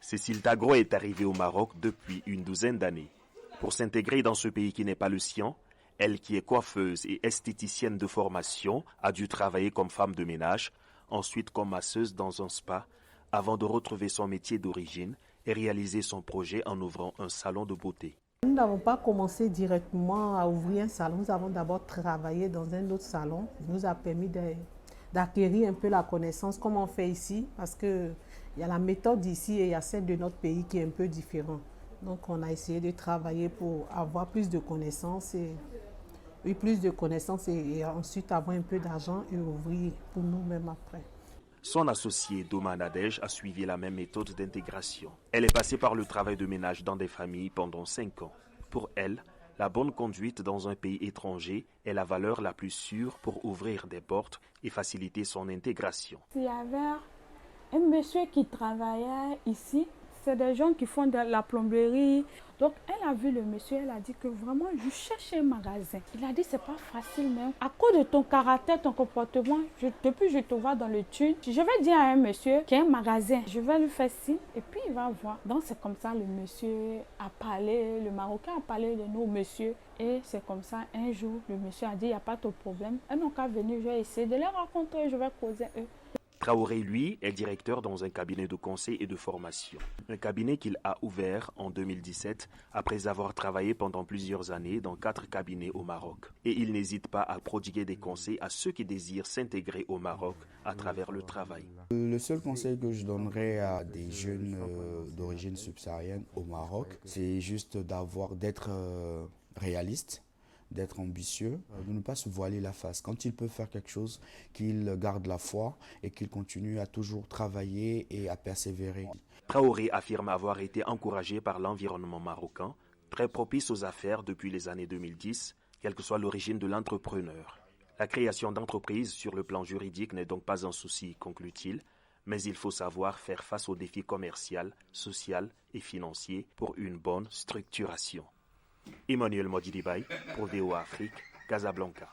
Cécile Tagro est arrivée au Maroc depuis une douzaine d'années. Pour s'intégrer dans ce pays qui n'est pas le sien, elle qui est coiffeuse et esthéticienne de formation a dû travailler comme femme de ménage, ensuite comme masseuse dans un spa, avant de retrouver son métier d'origine et réaliser son projet en ouvrant un salon de beauté. Nous n'avons pas commencé directement à ouvrir un salon. Nous avons d'abord travaillé dans un autre salon. Ça nous a permis d'acquérir un peu la connaissance, comme on fait ici, parce qu'il y a la méthode ici et il y a celle de notre pays qui est un peu différente. Donc on a essayé de travailler pour avoir plus de connaissances et ensuite avoir un peu d'argent et ouvrir pour nous-mêmes après. Son associée Doma Nadej a suivi la même méthode d'intégration. Elle est passée par le travail de ménage dans des familles pendant 5 ans. Pour elle, la bonne conduite dans un pays étranger est la valeur la plus sûre pour ouvrir des portes et faciliter son intégration. Il y avait un monsieur qui travaillait ici. C'est des gens qui font de la plomberie. Donc, elle a vu le monsieur, elle a dit que vraiment, je cherche un magasin. Il a dit, c'est pas facile, mais à cause de ton caractère, ton comportement, depuis que je te vois dans le tube, je vais dire à un monsieur qui a un magasin, je vais lui faire signe et puis il va voir. Donc, c'est comme ça, le monsieur a parlé, le Marocain a parlé de nous, monsieur. Et c'est comme ça, un jour, le monsieur a dit, il n'y a pas de problème. Elles n'ont qu'à venir, je vais essayer de les rencontrer, je vais causer eux. Traoré, lui, est directeur dans un cabinet de conseil et de formation. Un cabinet qu'il a ouvert en 2017 après avoir travaillé pendant plusieurs années dans 4 cabinets au Maroc. Et il n'hésite pas à prodiguer des conseils à ceux qui désirent s'intégrer au Maroc à travers le travail. Le seul conseil que je donnerais à des jeunes d'origine subsaharienne au Maroc, c'est juste d'être réaliste, d'être ambitieux, de ne pas se voiler la face. Quand ils peuvent faire quelque chose, qu'ils gardent la foi et qu'ils continuent à toujours travailler et à persévérer. Traoré affirme avoir été encouragé par l'environnement marocain, très propice aux affaires depuis les années 2010, quelle que soit l'origine de l'entrepreneur. La création d'entreprises sur le plan juridique n'est donc pas un souci, conclut-il, mais il faut savoir faire face aux défis commerciaux, sociaux et financiers pour une bonne structuration. Emmanuel Modjidibay pour VOA Afrique, Casablanca.